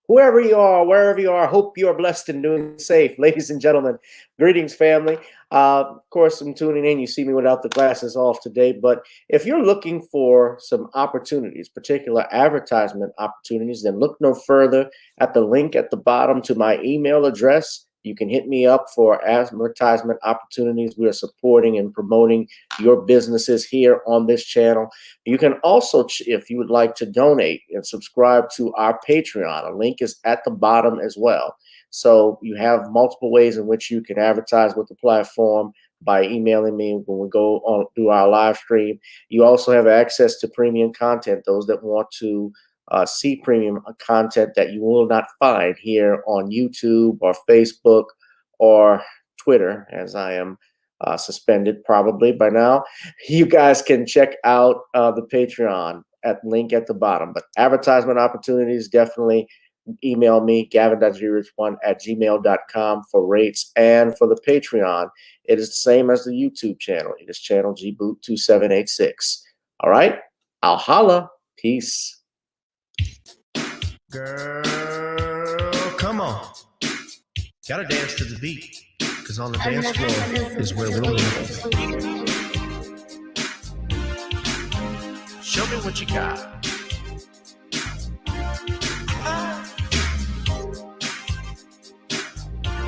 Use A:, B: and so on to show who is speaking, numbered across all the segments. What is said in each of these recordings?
A: Whoever you are, wherever you are, hope you are blessed and doing safe. Ladies and gentlemen, greetings, family. Of course, I'm tuning in. You see me without the glasses off today. But if you're looking for some opportunities, particular advertisement opportunities, then look no further at the link at the bottom to my email address. You can hit me up for advertisement opportunities. We are supporting and promoting your businesses here on this channel. You can also, if you would like to donate and subscribe to our Patreon, a link is at the bottom as well. So you have multiple ways in which you can advertise with the platform by emailing me when we go on through our live stream. You also have access to premium content, those that want to see premium content that you will not find here on YouTube or Facebook or Twitter, as I am suspended probably by now. You guys can check out the Patreon at link at the bottom. But advertisement opportunities, definitely email me, gavin.grich1@gmail.com for rates. And for the Patreon, it is the same as the YouTube channel. It is channel gboot2786. All right, I'll holla. Peace.
B: Girl, come on. Gotta dance to the beat, because on the dance floor is where we'll meet. Show me what you got.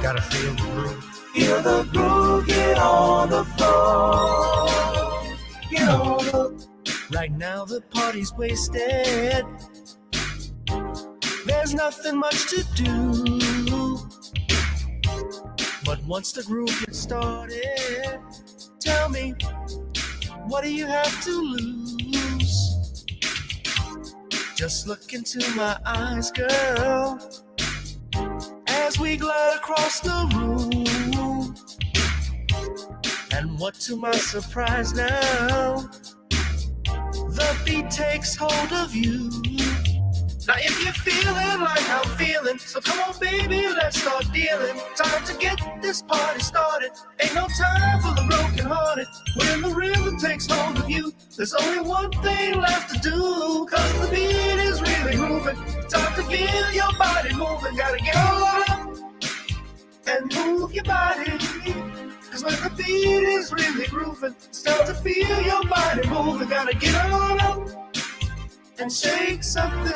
B: Gotta feel the groove.
C: Feel the groove, get on the floor. Get on the...
B: Right now the party's wasted. There's nothing much to do. But once the groove gets started, tell me, what do you have to lose? Just look into my eyes, girl, as we glide across the room. And what to my surprise now, the beat takes hold of you. Now if you're feeling like I'm feeling, so come on baby, let's start dealing. Time to get this party started. Ain't no time for the broken hearted. When the rhythm takes hold of you, there's only one thing left to do. Cause the beat is really moving. Time to feel your body moving. Gotta get on up and move your body. Cause when the beat is really grooving, it's time to feel your body moving. Gotta get on up and shake something.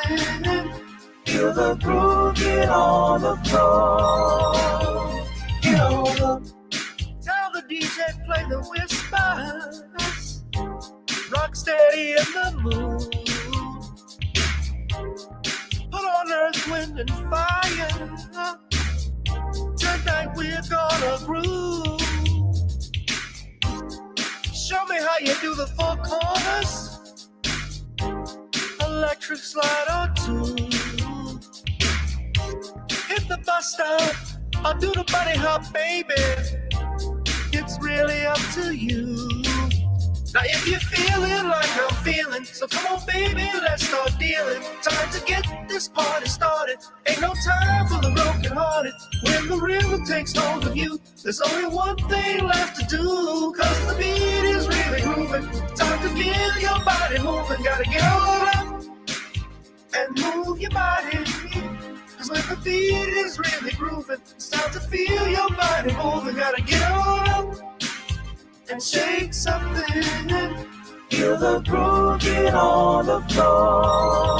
C: Feel the groove, get on the floor. Get on the...
B: Tell the DJ play the whispers. Rock steady in the mood. Put on earth, wind, and fire. Tonight we're gonna groove. Show me how you do the four corners. Electric slide or two. style or do the bunny hop, baby. It's really up to you. Now if you're feeling like I'm feeling, so come on baby, let's start dealing. Time to get this party started. Ain't no time for the broken hearted. When the rhythm takes hold of you, there's only one thing left to do. Cause the beat is really grooving. Time to get your body moving. Gotta get on up and move your body. Cause when the beat is really grooving, it's time to feel your body moving. Gotta get on up and shake something.
C: Feel the groove, get on the floor.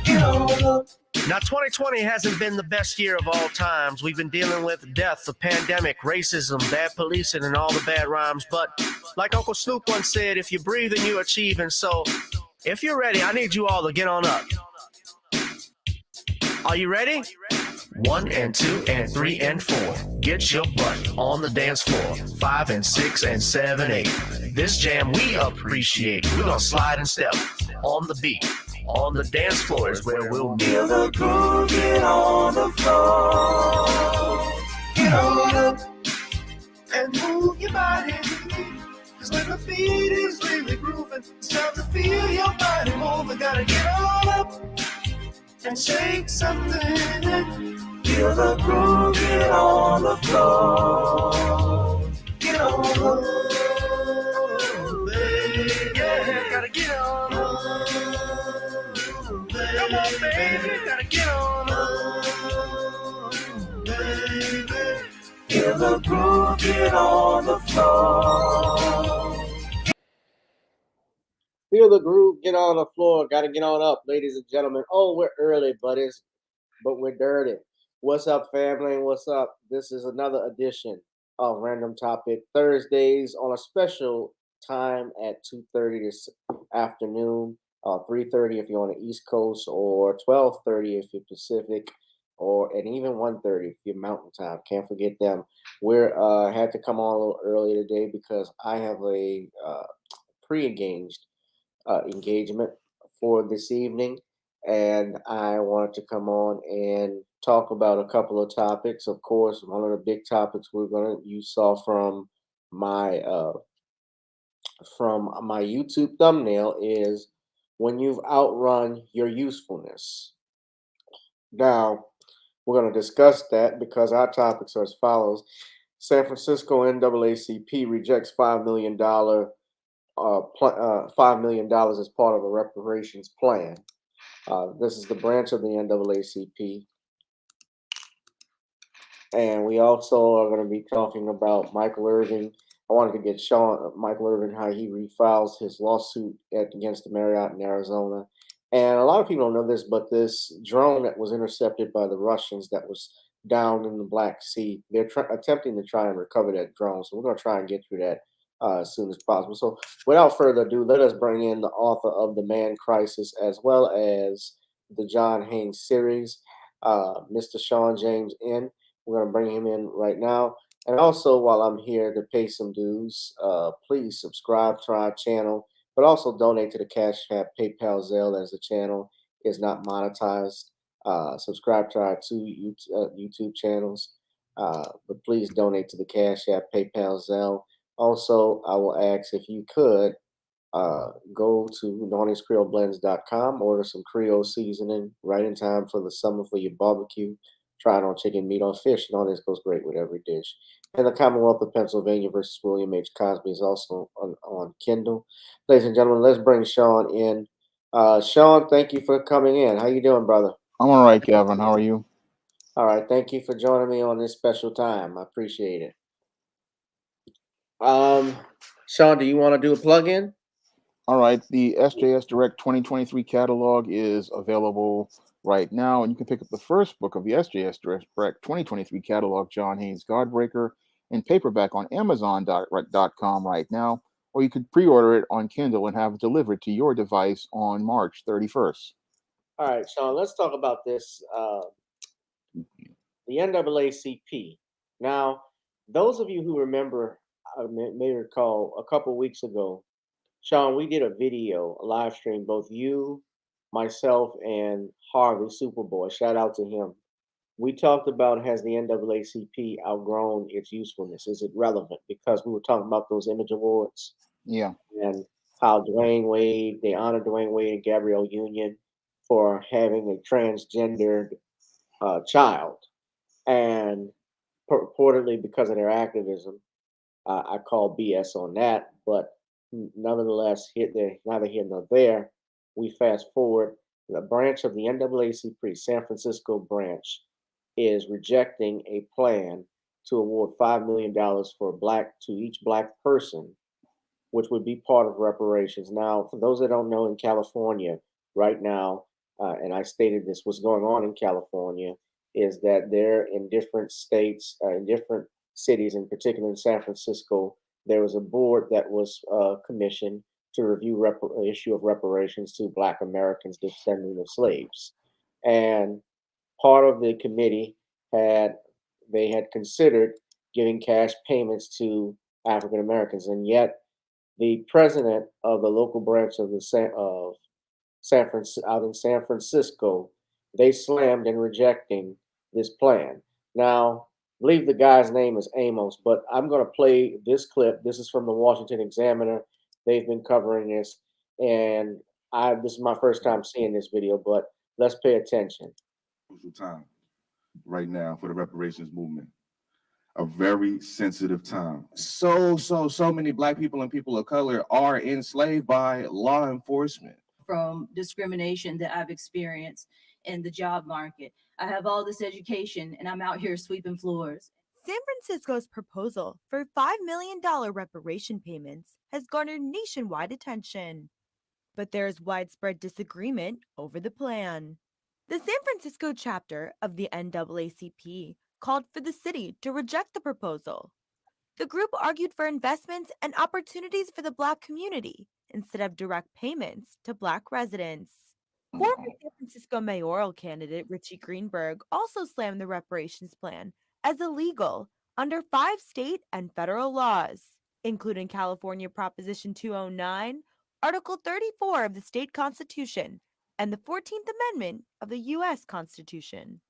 C: Get on up.
B: Now, 2020 hasn't been the best year of all times. We've been dealing with death, the pandemic, racism, bad policing, and all the bad rhymes. But like Uncle Snoop once said, if you breathe and you achieve. And so, if you're ready, I need you all to get on up. Are you ready? 1 and 2 and 3 and 4. Get your butt on the dance floor. 5 and 6 and 7, 8. This jam we appreciate. We're gonna slide and step on the beat. On the dance floor is where we'll be.
C: Feel the groove, get on the floor. Get on up
B: and move your body. Cause when the beat is really grooving, it's time to feel your body moving. Gotta get on up and shake something.
C: Feel the groove, get on the floor.
B: Get on up, baby. Yeah, gotta get on up. Come on, baby, gotta get on up, baby.
C: Feel the groove, get on the floor.
A: Feel the groove, get on the floor. Got to get on up, ladies and gentlemen. Oh, we're early, buddies, but we're dirty. What's up, family? What's up? This is another edition of Random Topic Thursdays on a special time at 2:30 this afternoon, 3:30 if you're on the East Coast, or 12:30 if you're Pacific, and even 1:30 if you're Mountain Time. Can't forget them. We're had to come on a little earlier today because I have a pre-engaged engagement for this evening, and I wanted to come on and talk about a couple of topics. Of course, one of the big topics you saw from my YouTube thumbnail is when you've outrun your usefulness. Now, we're going to discuss that because our topics are as follows. San Francisco NAACP rejects $5 million $5 million as part of a reparations plan. This is the branch of the NAACP. And we also are going to be talking about Michael Irvin. I wanted to get Michael Irvin, how he refiles his lawsuit against the Marriott in Arizona. And a lot of people don't know this, but this drone that was intercepted by the Russians that was down in the Black Sea, they're attempting to try and recover that drone. So we're going to try and get through that as soon as possible. So without further ado, let us bring in the author of The Man Crisis as well as the John Haynes series, Mr. Shawn James in. We're going to bring him in right now. And also, while I'm here to pay some dues, please subscribe to our channel, but also donate to the Cash App, PayPal, Zelle, as the channel is not monetized. Subscribe to our two YouTube channels, but please donate to the Cash App, PayPal, Zelle. Also, I will ask if you could go to NornisCreoleBlends.com, order some Creole seasoning right in time for the summer for your barbecue. Try it on chicken, meat, or fish. This goes great with every dish. And the Commonwealth of Pennsylvania versus William H. Cosby is also on Kindle. Ladies and gentlemen, let's bring Shawn in. Shawn, thank you for coming in. How you doing, brother?
D: I'm all right, Gavin. How are you?
A: All right. Thank you for joining me on this special time. I appreciate it. Shawn, do you want to do a plug-in?
D: All right. The SJS Direct 2023 catalog is available right now, and you can pick up the first book of the SJS Direct 2023 catalog, John Haynes Godbreaker, in paperback on Amazon.com right now, or you could pre-order it on Kindle and have it delivered to your device on March 31st.
A: All right, Shawn, let's talk about this, the NAACP. Now, those of you who remember, may recall a couple weeks ago, Shawn, we did a video, a live stream, both you, myself, and Harvey Superboy. Shout out to him. we talked about, has the NAACP outgrown its usefulness? Is it relevant? Because we were talking about those image awards
D: Yeah.
A: and how Dwayne Wade, they honored Dwayne Wade and Gabrielle Union for having a transgendered child. And purportedly because of their activism, I call BS on that. But nonetheless, neither here nor there. We fast forward. The branch of the NAACP, San Francisco branch, is rejecting a plan to award $5 million for to each black person, which would be part of reparations. Now, for those that don't know, in California right now, and I stated this, what's going on in California is that they're in different states, in different cities, in particular in San Francisco, there was a board that was commissioned to review issue of reparations to Black Americans descendants of slaves. And part of the committee had they had considered giving cash payments to African Americans, and yet the president of the local branch of San Francisco out in San Francisco, they slammed in rejecting this plan. Now, I believe the guy's name is Amos, but I'm going to play this clip. This is from the Washington Examiner. They've been covering this, and this is my first time seeing this video, but let's pay attention.
E: Crucial time right now for the reparations movement. A very sensitive time. So many Black people and people of color are enslaved by law enforcement.
F: From discrimination that I've experienced in the job market. I have all this education and I'm out here sweeping floors.
G: San Francisco's proposal for $5 million reparation payments has garnered nationwide attention. But there is widespread disagreement over the plan. The San Francisco chapter of the NAACP called for the city to reject the proposal. The group argued for investments and opportunities for the Black community instead of direct payments to Black residents. Former San Francisco mayoral candidate Richie Greenberg also slammed the reparations plan as illegal under 5 state and federal laws, including California Proposition 209, Article 34 of the state constitution, and the 14th Amendment of the U.S. Constitution.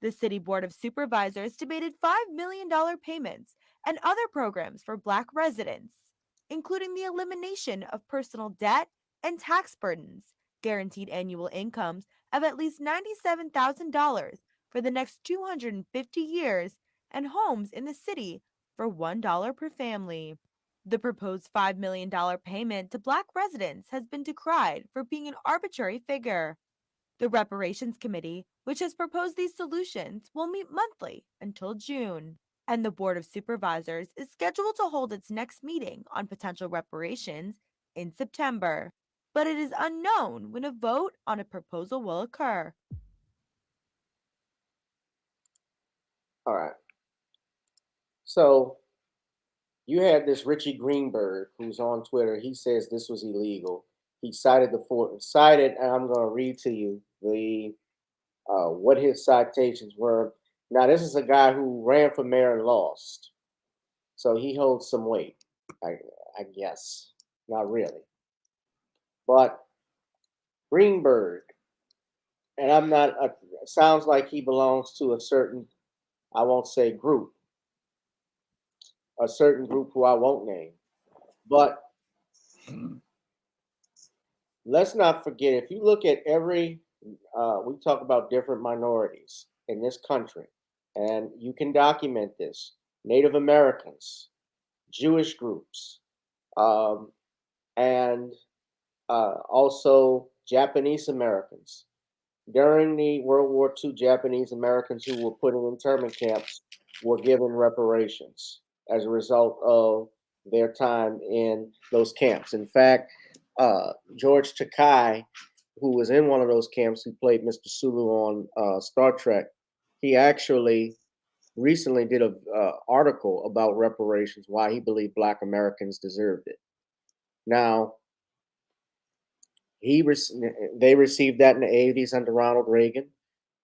G: The City Board of Supervisors debated $5 million payments and other programs for Black residents, including the elimination of personal debt and tax burdens, guaranteed annual incomes of at least $97,000 for the next 250 years, and homes in the city for $1 per family. The proposed $5 million payment to Black residents has been decried for being an arbitrary figure. The Reparations Committee, which has proposed these solutions, will meet monthly until June, and the Board of Supervisors is scheduled to hold its next meeting on potential reparations in September. But it is unknown when a vote on a proposal will occur.
A: All right. So you had this Richie Greenberg who's on Twitter. He says this was illegal. He cited and I'm going to read to you the what his citations were. Now, this is a guy who ran for mayor and lost, so he holds some weight, I guess. Not really, but Greenberg, and I'm not. Sounds like he belongs to a certain, I won't say group, a certain group who I won't name, but let's not forget, if you look at we talk about different minorities in this country, and you can document this: Native Americans, Jewish groups, and also Japanese Americans. During the World War II, Japanese Americans who were put in internment camps were given reparations as a result of their time in those camps. In fact, George Takei, who was in one of those camps, who played Mr. Sulu on Star Trek, he actually recently did an article about reparations, why he believed Black Americans deserved it. Now, they received that in the 80s under Ronald Reagan.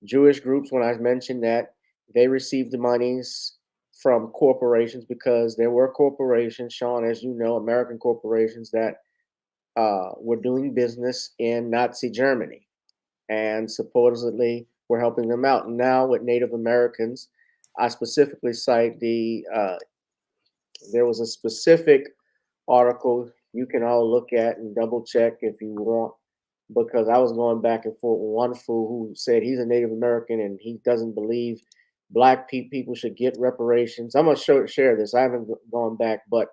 A: Jewish groups, when I mentioned that, they received the monies from corporations because there were corporations, Shawn, as you know, American corporations that were doing business in Nazi Germany. And supposedly we're helping them out. And now with Native Americans, I specifically cite there was a specific article you can all look at and double check if you want, because I was going back and forth with one fool who said he's a Native American and he doesn't believe black people should get reparations. I'm going to share this. I haven't gone back, but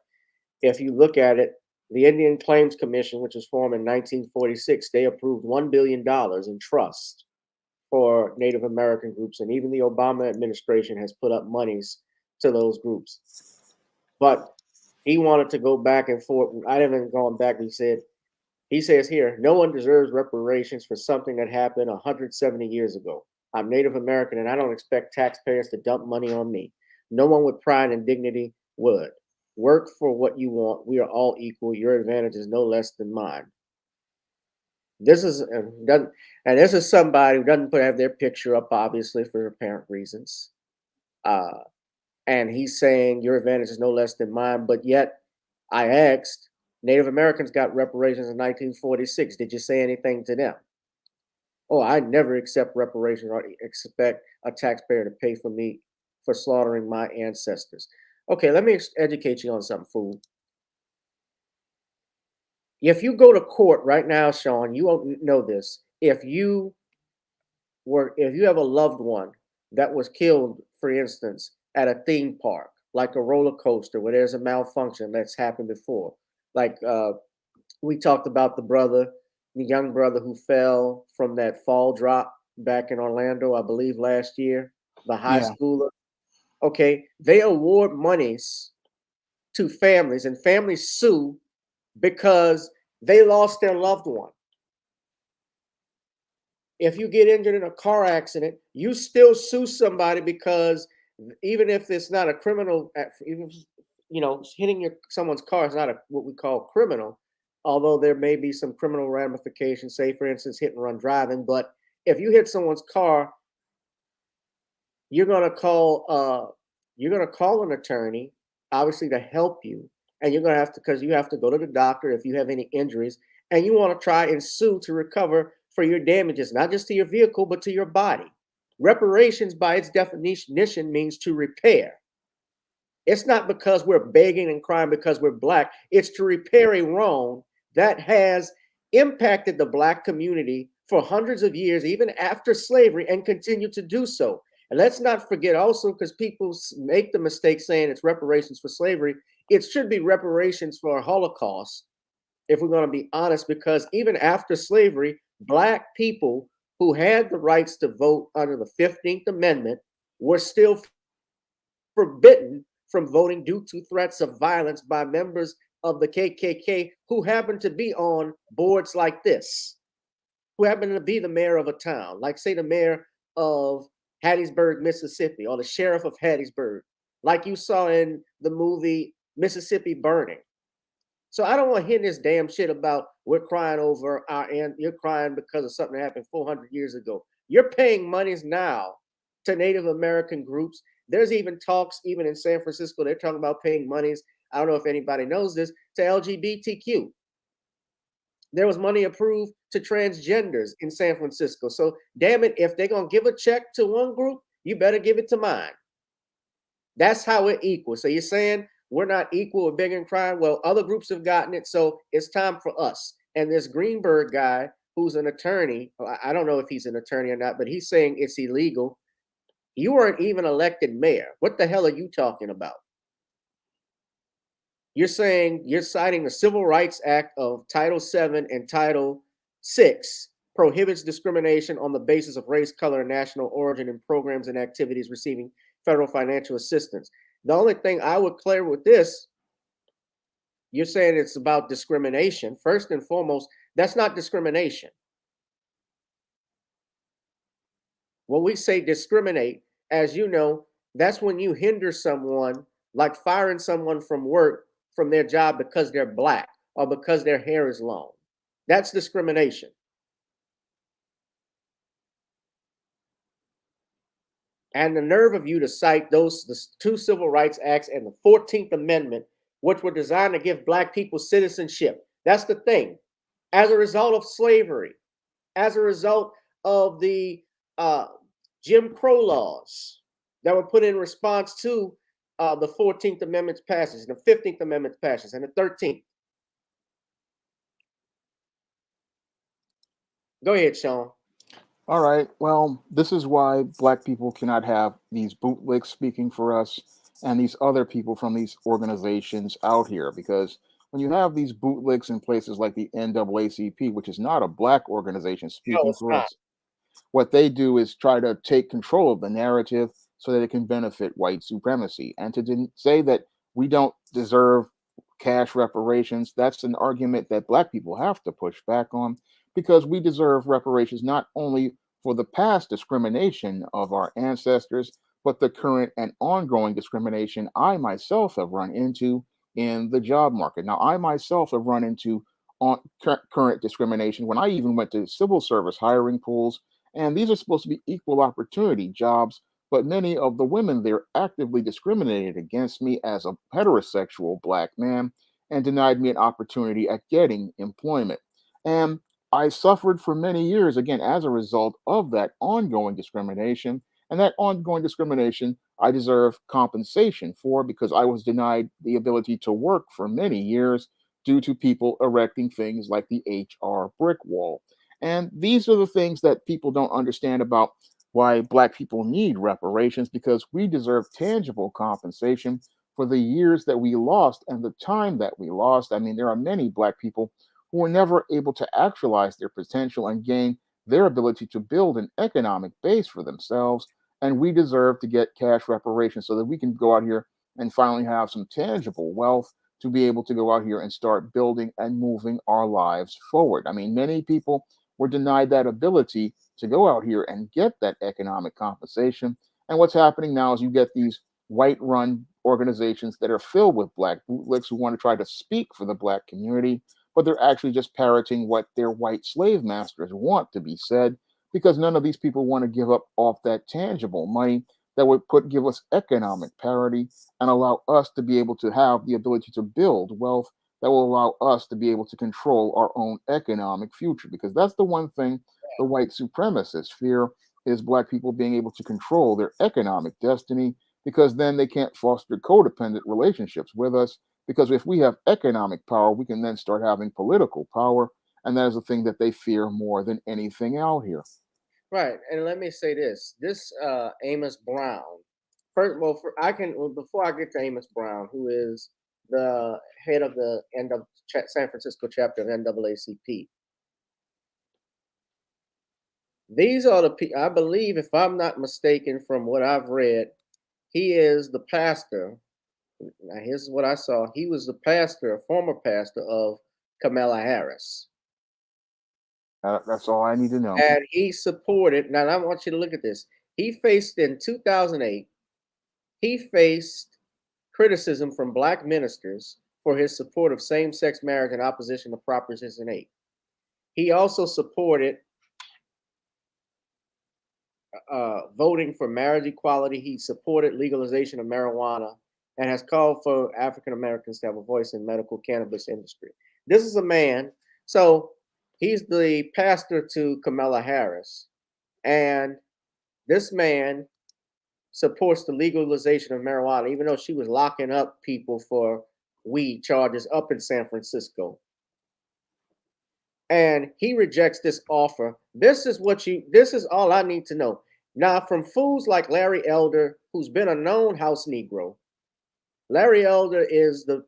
A: if you look at it, the Indian Claims Commission, which was formed in 1946, they approved $1 billion in trust for Native American groups. And even the Obama administration has put up monies to those groups. But he wanted to go back and forth. I haven't gone back. He says here, no one deserves reparations for something that happened 170 years ago. I'm Native American and I don't expect taxpayers to dump money on me. No one with pride and dignity would. Work for what you want. We are all equal. Your advantage is no less than mine. This is somebody who doesn't have their picture up, obviously, for apparent reasons. And he's saying your advantage is no less than mine. But yet, I asked, Native Americans got reparations in 1946. Did you say anything to them? Oh, I never accept reparations or expect a taxpayer to pay for me for slaughtering my ancestors. Okay, let me educate you on something, fool. If you go to court right now, Shawn, you won't know this. If you have a loved one that was killed, for instance, at a theme park, like a roller coaster where there's a malfunction that's happened before, like we talked about the young brother who fell from that fall drop back in Orlando, I believe last year, the high schooler. Okay, they award monies to families and families sue because they lost their loved one. If you get injured in a car accident, you still sue somebody because even if it's not a criminal, even hitting someone's car is not what we call criminal, although there may be some criminal ramifications, say for instance, hit and run driving. But if you hit someone's car, you're gonna call an attorney, obviously, to help you, and you're gonna have to, because you have to go to the doctor if you have any injuries, and you want to try and sue to recover for your damages, not just to your vehicle but to your body. Reparations, by its definition, means to repair. It's not because we're begging and crying because we're black. It's to repair a wrong that has impacted the black community for hundreds of years, even after slavery, and continue to do so. And let's not forget also, because people make the mistake saying it's reparations for slavery, it should be reparations for a Holocaust, if we're going to be honest, because even after slavery, black people who had the rights to vote under the 15th Amendment were still forbidden from voting due to threats of violence by members of the KKK who happened to be on boards like this, who happened to be the mayor of a town, like say the mayor of Hattiesburg, Mississippi, or the sheriff of Hattiesburg, like you saw in the movie Mississippi Burning. So I don't want to hear this damn shit about we're crying over you're crying because of something that happened 400 years ago. You're paying monies now to Native American groups. There's even talks, even in San Francisco, they're talking about paying monies. I don't know if anybody knows this, to LGBTQ. There was money approved to transgenders in San Francisco. So damn it, if they're going to give a check to one group, you better give it to mine. That's how it equals. So you're saying we're not equal with begging and crying? Well, other groups have gotten it, so it's time for us. And this Greenberg guy, who's an attorney, I don't know if he's an attorney or not, but he's saying it's illegal. You weren't even elected mayor. What the hell are you talking about? You're saying you're citing the Civil Rights Act of Title VII and Title VI prohibits discrimination on the basis of race, color, and national origin in programs and activities receiving federal financial assistance. The only thing I would clear with this, you're saying it's about discrimination. First and foremost, that's not discrimination. When we say discriminate, as you know, that's when you hinder someone, like firing someone from work, from their job because they're black or because their hair is long. That's discrimination. And the nerve of you to cite the two Civil Rights Acts and the 14th Amendment, which were designed to give black people citizenship. That's the thing. As a result of slavery, as a result of the Jim Crow laws that were put in response to the 14th Amendment's passage, the 15th Amendment's passage, and the 13th. Go ahead, Shawn.
D: All right. Well, this is why black people cannot have these bootlicks speaking for us and these other people from these organizations out here. Because when you have these bootlicks in places like the NAACP, which is not a black organization
A: No,
D: speaking
A: it's
D: for
A: not.
D: us, what they do is try to take control of the narrative so that it can benefit white supremacy. And to say that we don't deserve cash reparations, that's an argument that black people have to push back on because we deserve reparations not only for the past discrimination of our ancestors, but the current and ongoing discrimination I myself have run into in the job market. Now, I myself have run into current discrimination when I even went to civil service hiring pools, and these are supposed to be equal opportunity jobs, but many of the women there actively discriminated against me as a heterosexual black man and denied me an opportunity at getting employment. And I suffered for many years, again, as a result of that ongoing discrimination. And that ongoing discrimination, I deserve compensation for because I was denied the ability to work for many years due to people erecting things like the HR brick wall. And these are the things that people don't understand about why Black people need reparations because we deserve tangible compensation for the years that we lost and the time that we lost. I mean, there are many Black people who were never able to actualize their potential and gain their ability to build an economic base for themselves. And we deserve to get cash reparations so that we can go out here and finally have some tangible wealth to be able to go out here and start building and moving our lives forward. I mean, many people were denied that ability to go out here and get that economic compensation. And what's happening now is you get these white run organizations that are filled with black bootlicks who want to try to speak for the black community, but they're actually just parroting what their white slave masters want to be said because none of these people want to give up off that tangible money that would give us economic parity and allow us to be able to have the ability to build wealth that will allow us to be able to control our own economic future. Because that's the one thing the white supremacists fear is black people being able to control their economic destiny because then they can't foster codependent relationships with us. Because if we have economic power, we can then start having political power. And that is the thing that they fear more than anything out here.
A: Right. And let me say this. This Amos Brown. First, well, before I get to Amos Brown, who is the head of the San Francisco chapter of NAACP. These are the people, I believe, if I'm not mistaken from what I've read, he is the pastor. Now, here's what I saw. He was the pastor, a former pastor of Kamala Harris.
D: That's all I need to know.
A: And he supported, now I want you to look at this. He faced in 2008, he faced criticism from black ministers for his support of same-sex marriage and opposition to Proposition 8. He also supported voting for marriage equality. He supported legalization of marijuana and has called for African Americans to have a voice in medical cannabis industry. This is a man, so he's the pastor to Kamala Harris, and this man supports the legalization of marijuana, even though she was locking up people for weed charges up in San Francisco. And he rejects this offer. This is all I need to know. Now, from fools like Larry Elder, who's been a known House Negro, Larry Elder's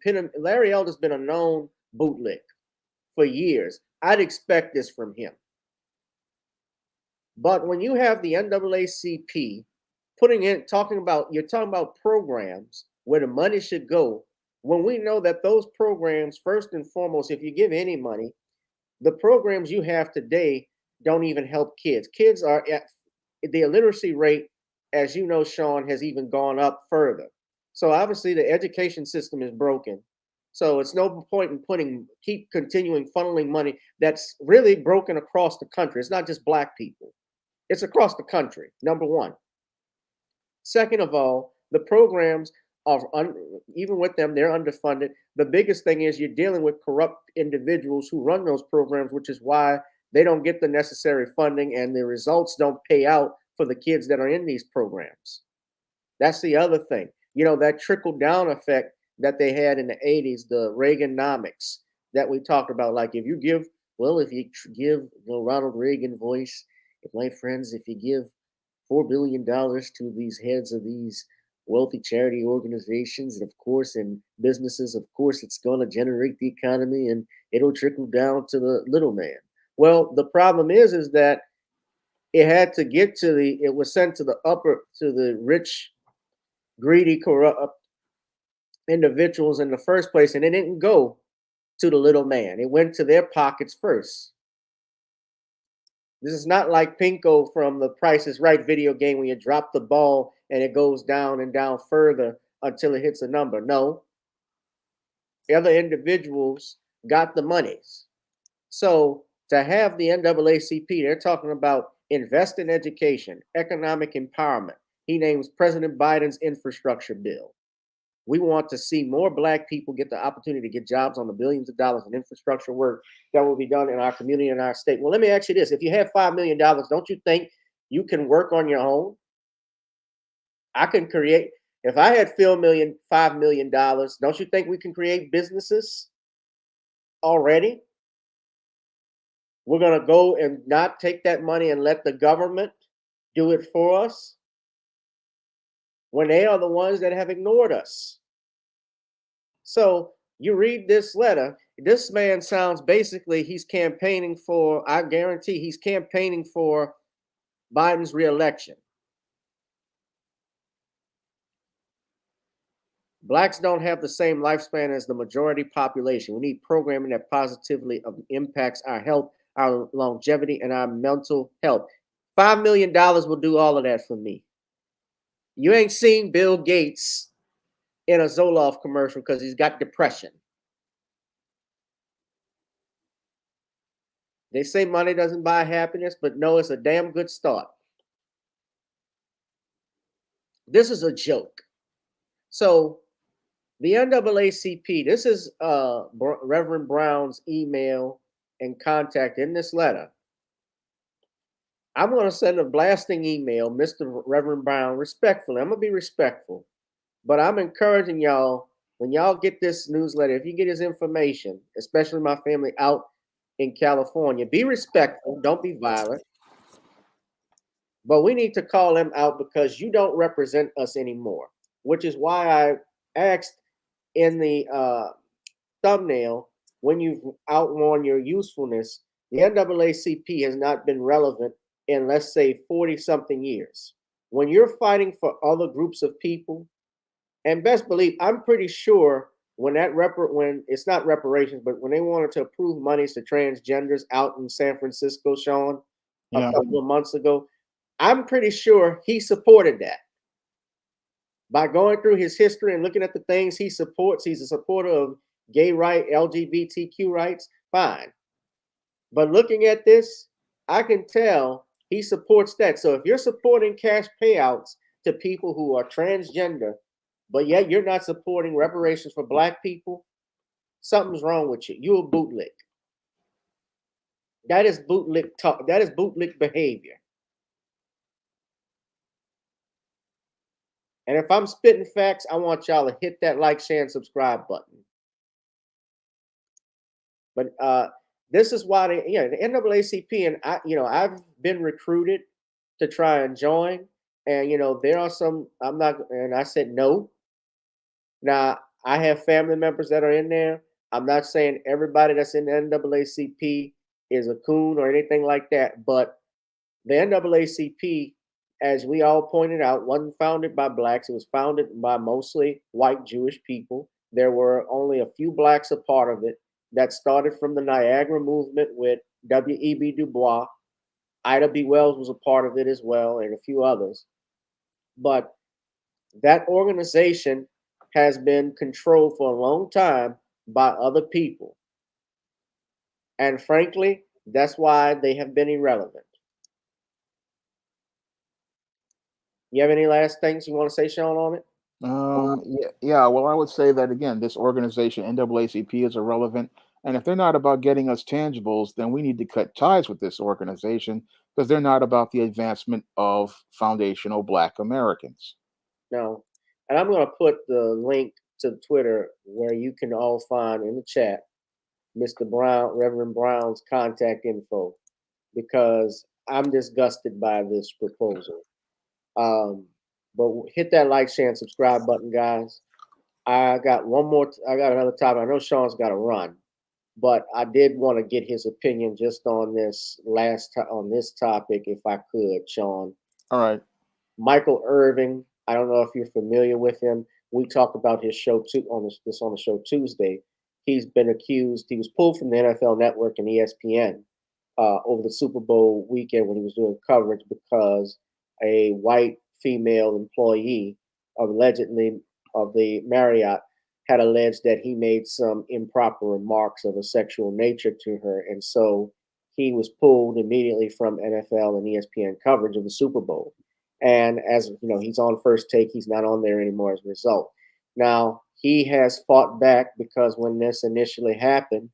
A: been a known bootlick for years. I'd expect this from him. But when you have the NAACP talking about programs where the money should go, when we know that those programs, first and foremost, if you give any money, the programs you have today don't even help kids. Kids are at the illiteracy rate, as you know, Shawn, has even gone up further. So obviously the education system is broken. So it's no point in keep continuing funneling money that's really broken across the country. It's not just black people. It's across the country, number one. Second of all, the programs even with them, they're underfunded. The biggest thing is you're dealing with corrupt individuals who run those programs, which is why they don't get the necessary funding and the results don't pay out for the kids that are in these programs. That's the other thing. You know, that trickle down effect that they had in the 80s, the Reaganomics that we talked about. Like if you give, well, if you give Ronald Reagan voice, if my friends, if you give $4 billion to these heads of these wealthy charity organizations, and of course, and businesses, of course, it's going to generate the economy and it'll trickle down to the little man. Well, the problem is that it had to get to it was sent to the rich, greedy, corrupt individuals in the first place, and it didn't go to the little man. It went to their pockets first. This is not like Pinko from the Price is Right video game where you drop the ball and it goes down and down further until it hits a number. No, the other individuals got the monies. So to have the NAACP, they're talking about invest in education, economic empowerment. He names President Biden's infrastructure bill. We want to see more Black people get the opportunity to get jobs on the billions of dollars in infrastructure work that will be done in our community and our state. Well, let me ask you this. If you have $5 million, don't you think you can work on your own? I can create, if I had $5 million, don't you think we can create businesses already? We're going to go and not take that money and let the government do it for us when they are the ones that have ignored us. So you read this letter, this man sounds basically he's campaigning for, I guarantee he's campaigning for Biden's reelection. Blacks don't have the same lifespan as the majority population. We need programming that positively impacts our health, our longevity, and our mental health. $5 million will do all of that for me. You ain't seen Bill Gates in a Zoloft commercial because he's got depression. They say money doesn't buy happiness, but no, it's a damn good start. This is a joke. So the NAACP, this is Reverend Brown's email and contact in this letter. I'm going to send a blasting email, Mr. Reverend Brown, respectfully. I'm going to be respectful. But I'm encouraging y'all, when y'all get this newsletter, if you get his information, especially my family out in California, be respectful. Don't be violent. But we need to call them out because you don't represent us anymore, which is why I asked in the thumbnail, when you've outworn your usefulness, the NAACP has not been relevant in, let's say, 40-something years. When you're fighting for other groups of people, and best believe, I'm pretty sure when when it's not reparations, but when they wanted to approve monies to transgenders out in San Francisco, Shawn, a couple of months ago, I'm pretty sure he supported that. By going through his history and looking at the things he supports, he's a supporter of gay rights, LGBTQ rights, fine. But looking at this, I can tell he supports that. So if you're supporting cash payouts to people who are transgender, but yet you're not supporting reparations for Black people, something's wrong with you. You're a bootlick. That is bootlick talk. That is bootlick behavior. And if I'm spitting facts, I want y'all to hit that like, share, and subscribe button. But this is why the NAACP, and I've been recruited to try and join. And there are some, and I said no. Now I have family members that are in there. I'm not saying everybody that's in the NAACP is a coon or anything like that, but the NAACP, as we all pointed out, wasn't founded by Blacks. It was founded by mostly white Jewish people. There were only a few Blacks a part of it. That started from the Niagara movement with W.E.B. Du Bois. Ida B. Wells was a part of it as well, and a few others. But that organization has been controlled for a long time by other people. And frankly, that's why they have been irrelevant. You have any last things you want to say, Shawn, on it?
D: Yeah. Well, I would say that again, this organization, NAACP, is irrelevant. And if they're not about getting us tangibles, then we need to cut ties with this organization because they're not about the advancement of foundational Black Americans.
A: No. And I'm going to put the link to Twitter where you can all find in the chat Mr. Brown, Reverend Brown's contact info, because I'm disgusted by this proposal. But hit that like, share, and subscribe button, guys. I got another topic. I know Sean's got to run, but I did want to get his opinion just on this on this topic, if I could, Sean.
D: All right.
A: Michael Irvin. I don't know if you're familiar with him. We talked about his show on the show Tuesday. He's been accused. He was pulled from the NFL Network and ESPN over the Super Bowl weekend when he was doing coverage because a white female employee allegedly of the Marriott had alleged that he made some improper remarks of a sexual nature to her. And so he was pulled immediately from NFL and ESPN coverage of the Super Bowl. And as you know, he's on First Take. He's not on there anymore as a result. Now, he has fought back because when this initially happened,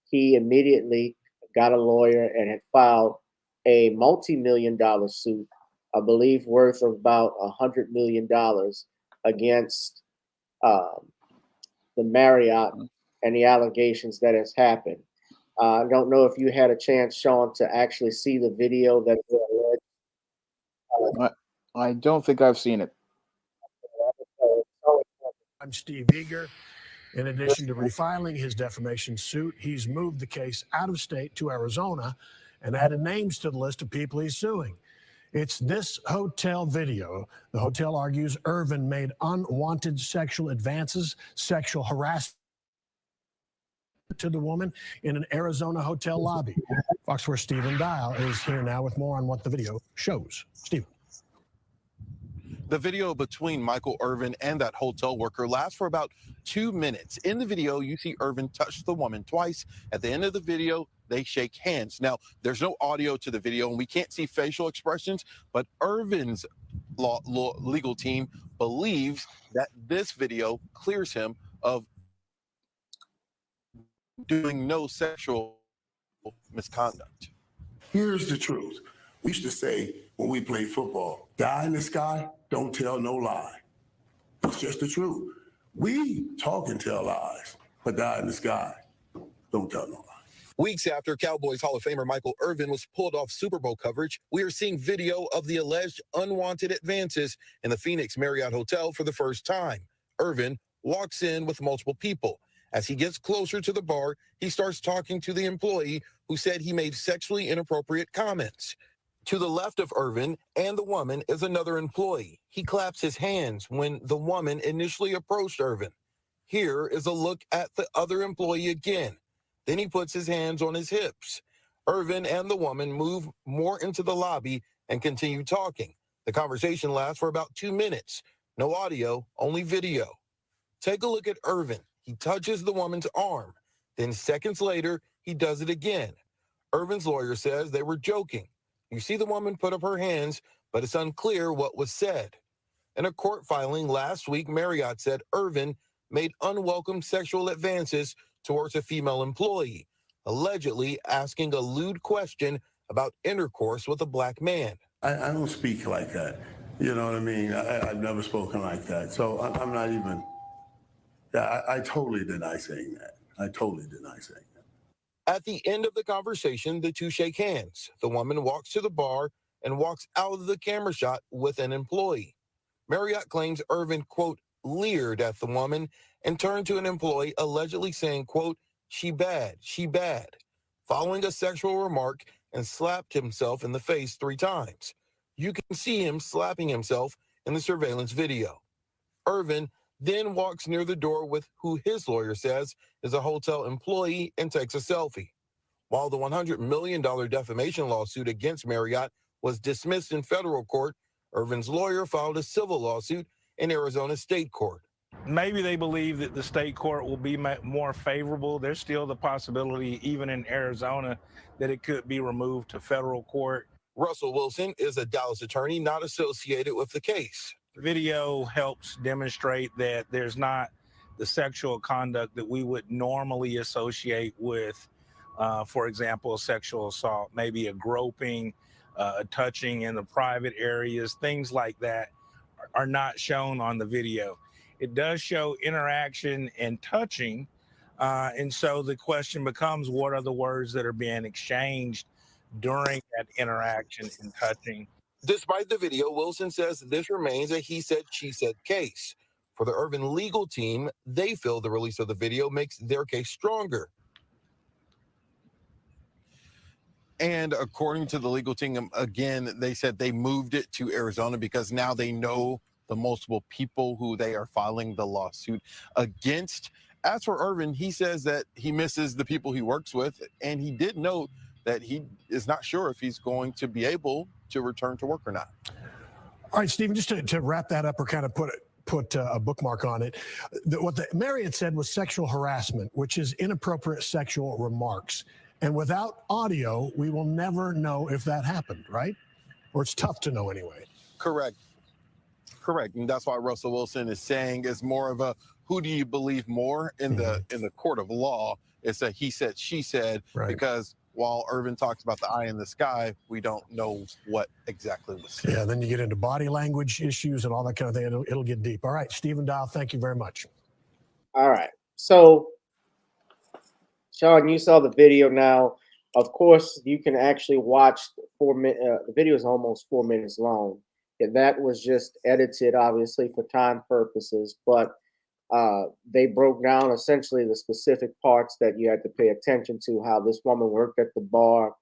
A: he immediately got a lawyer and had filed a multi-million-dollar suit, I believe worth about $100 million against the Marriott and the allegations that has happened. I don't know if you had a chance, Sean, to actually see the video that
D: I don't think I've seen it.
H: I'm Steve Eager. In addition to refiling his defamation suit, he's moved the case out of state to Arizona and added names to the list of people he's suing. It's this hotel video. The hotel argues Irvin made unwanted sexual advances, sexual harassment to the woman in an Arizona hotel lobby. Fox 4 Stephen Dial is here now with more on what the video shows. Stephen.
I: The video between Michael Irvin and that hotel worker lasts for about 2 minutes. In the video, you see Irvin touch the woman twice. At the end of the video, they shake hands. Now, there's no audio to the video, and we can't see facial expressions, but Irvin's legal team believes that this video clears him of doing no sexual misconduct.
J: Here's the truth. We used to say when we played football, die in the sky, don't tell no lie. It's just the truth. We talk and tell lies, but die in the sky, don't tell no lie.
I: Weeks after Cowboys Hall of Famer Michael Irvin was pulled off Super Bowl coverage, we are seeing video of the alleged unwanted advances in the Phoenix Marriott Hotel for the first time. Irvin walks in with multiple people. As he gets closer to the bar, he starts talking to the employee who said he made sexually inappropriate comments. To the left of Irvin and the woman is another employee. He claps his hands when the woman initially approached Irvin. Here is a look at the other employee again. Then he puts his hands on his hips. Irvin and the woman move more into the lobby and continue talking. The conversation lasts for about 2 minutes. No audio, only video. Take a look at Irvin. He touches the woman's arm. Then seconds later, he does it again. Irvin's lawyer says they were joking. You see the woman put up her hands, but it's unclear what was said. In a court filing last week, Marriott said Irvin made unwelcome sexual advances towards a female employee, allegedly asking a lewd question about intercourse with a black man.
J: I don't speak like that. You know what I mean? I've never spoken like that. So I'm not even, I totally deny saying that. I totally deny saying that.
I: At the end of the conversation, the two shake hands. The woman walks to the bar and walks out of the camera shot with an employee. Marriott claims Irvin, quote, leered at the woman and turned to an employee allegedly saying, quote, she bad, following a sexual remark and slapped himself in the face 3 times. You can see him slapping himself in the surveillance video. Irvin then walks near the door with who his lawyer says is a hotel employee and takes a selfie. While the $100 million defamation lawsuit against Marriott was dismissed in federal court, Irvin's lawyer filed a civil lawsuit in Arizona State Court.
K: Maybe they believe that the state court will be more favorable. There's still the possibility, even in Arizona, that it could be removed to federal court.
I: Russell Wilson is a Dallas attorney not associated with the case.
K: Video helps demonstrate that there's not the sexual conduct that we would normally associate with, for example, sexual assault, maybe a groping, touching in the private areas, things like that are not shown on the video. It does show interaction and touching. And so the question becomes, what are the words that are being exchanged during that interaction and touching?
I: Despite the video, Wilson says this remains a he said, she said case. For the Irvin legal team, they feel the release of the video makes their case stronger. And according to the legal team, again, they said they moved it to Arizona because now they know the multiple people who they are filing the lawsuit against. As for Irvin, he says that he misses the people he works with, and he did note that he is not sure if he's going to be able to return to work or not.
H: All right, Stephen, just to wrap that up or kind of put a bookmark on it, what the Marriott said was sexual harassment, which is inappropriate sexual remarks. And without audio, we will never know if that happened, right? Or it's tough to know anyway.
I: Correct. And that's why Russell Wilson is saying it's more of a who do you believe more in the court of law. It's a he said, she said,
H: right.
I: Because while Irvin talks about the eye in the sky, we don't know what exactly was said.
H: Yeah, then you get into body language issues and all that kind of thing. It'll get deep. All right, Stephen Dow, thank you very much.
A: All right. So, Shawn, you saw the video now. Of course, you can actually watch 4 minutes. The video is almost 4 minutes long. And that was just edited, obviously, for time purposes. But they broke down essentially the specific parts that you had to pay attention to, how this woman worked at the bar,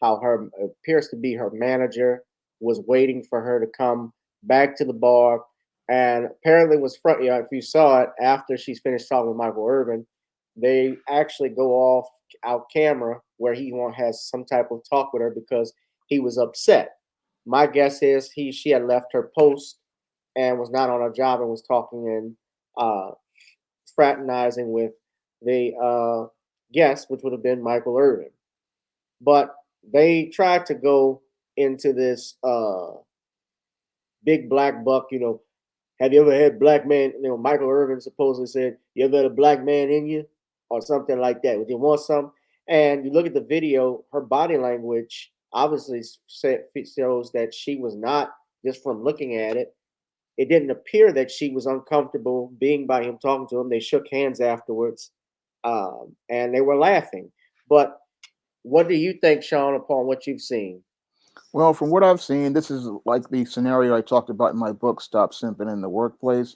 A: how her appears to be her manager was waiting for her to come back to the bar, and apparently was front. If you saw it after she's finished talking with Michael Irvin, they actually go off out camera where he has some type of talk with her because he was upset. My guess is she had left her post and was not on her job and was talking and fraternizing with the guest, which would have been Michael Irvin. But they tried to go into this big black buck, have you ever had black man, Michael Irvin supposedly said, you ever had a black man in you? Or something like that. Would you want some? And you look at the video, her body language obviously shows that she was not, just from looking at it, it didn't appear that she was uncomfortable being by him, talking to him. They shook hands afterwards, and they were laughing. But what do you think, Shawn, upon what you've seen?
D: Well, from what I've seen, this is like the scenario I talked about in my book, Stop Simping in the Workplace.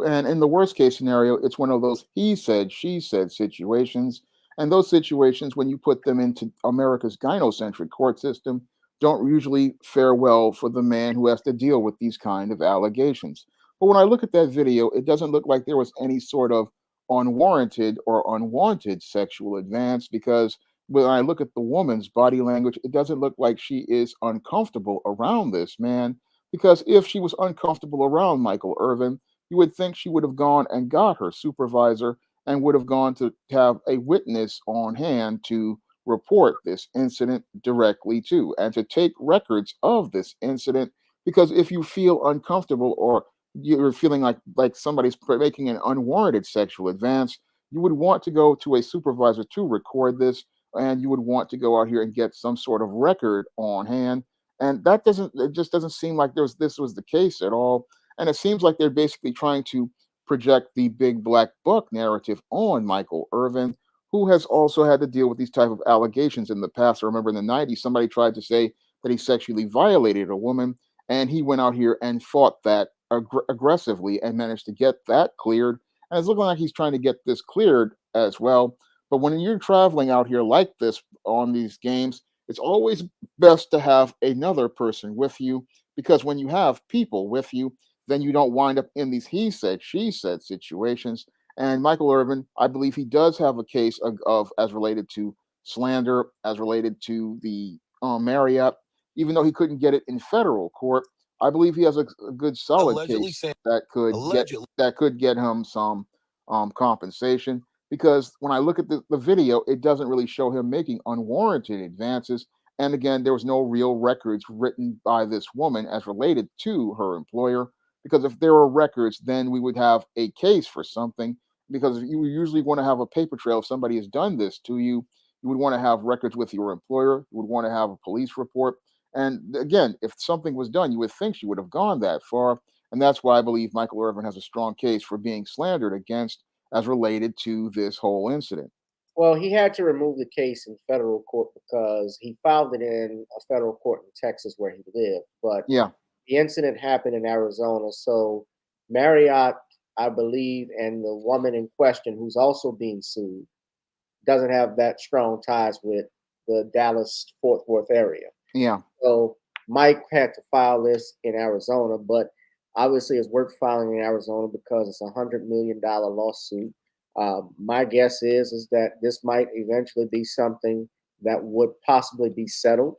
D: And in the worst case scenario, it's one of those he said, she said situations. And those situations, when you put them into America's gynocentric court system, don't usually fare well for the man who has to deal with these kind of allegations. But when I look at that video, it doesn't look like there was any sort of unwarranted or unwanted sexual advance, because when I look at the woman's body language, it doesn't look like she is uncomfortable around this man. Because if she was uncomfortable around Michael Irvin, you would think she would have gone and got her supervisor and would have gone to have a witness on hand to report this incident directly to and to take records of this incident. Because if you feel uncomfortable or you're feeling like somebody's making an unwarranted sexual advance, you would want to go to a supervisor to record this, and you would want to go out here and get some sort of record on hand. And it just doesn't seem like this was the case at all. And it seems like they're basically trying to project the big black buck narrative on Michael Irvin, who has also had to deal with these type of allegations in the past. I remember in the 90s, somebody tried to say that he sexually violated a woman, and he went out here and fought that aggressively and managed to get that cleared. And it's looking like he's trying to get this cleared as well. But when you're traveling out here like this on these games, it's always best to have another person with you, because when you have people with you, then you don't wind up in these he said, she said situations. And Michael Irvin, I believe he does have a case of as related to slander, as related to the Marriott, even though he couldn't get it in federal court. I believe he has a good solid
I: Allegedly
D: case that could get him some compensation. Because when I look at the video, it doesn't really show him making unwarranted advances. And again, there was no real records written by this woman as related to her employer. Because if there were records, then we would have a case for something. Because you usually want to have a paper trail. If somebody has done this to you, you would want to have records with your employer. You would want to have a police report. And again, if something was done, you would think she would have gone that far. And that's why I believe Michael Irvin has a strong case for being slandered against as related to this whole incident.
A: Well, he had to remove the case in federal court because he filed it in a federal court in Texas where he lived. But
D: Yeah.
A: the incident happened in Arizona. So Marriott, I believe, and the woman in question who's also being sued doesn't have that strong ties with the Dallas Fort Worth area.
D: Yeah.
A: So Mike had to file this in Arizona, but obviously it's worth filing in Arizona because it's $100 million lawsuit. My guess is that this might eventually be something that would possibly be settled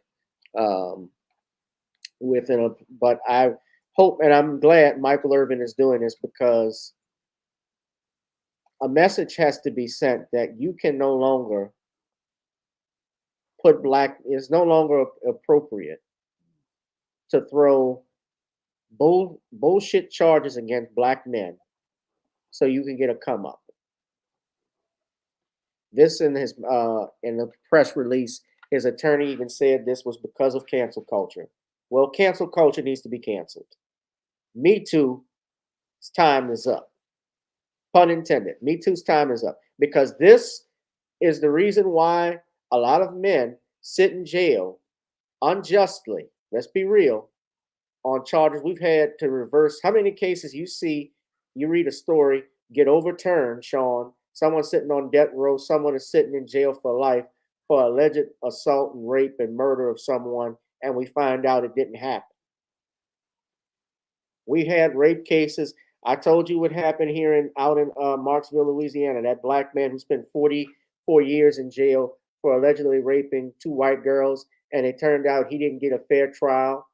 A: within a. But I hope and I'm glad Michael Irvin is doing this because a message has to be sent that you can no longer put black. It's no longer appropriate to throw bullshit charges against black men so you can get a come up. This in the press release, his attorney even said this was because of cancel culture. Well, cancel culture needs to be canceled. Me Too's time is up. Pun intended. Me Too's time is up because this is the reason why a lot of men sit in jail unjustly. Let's be real. On charges we've had to reverse. How many cases you see? You read a story get overturned, Shawn. Someone sitting on death row, someone is sitting in jail for life for alleged assault and rape and murder of someone, and we find out it didn't happen. We had rape cases. I told you what happened here out in Marksville, Louisiana. That black man who spent 44 years in jail for allegedly raping 2 white girls, and it turned out he didn't get a fair trial.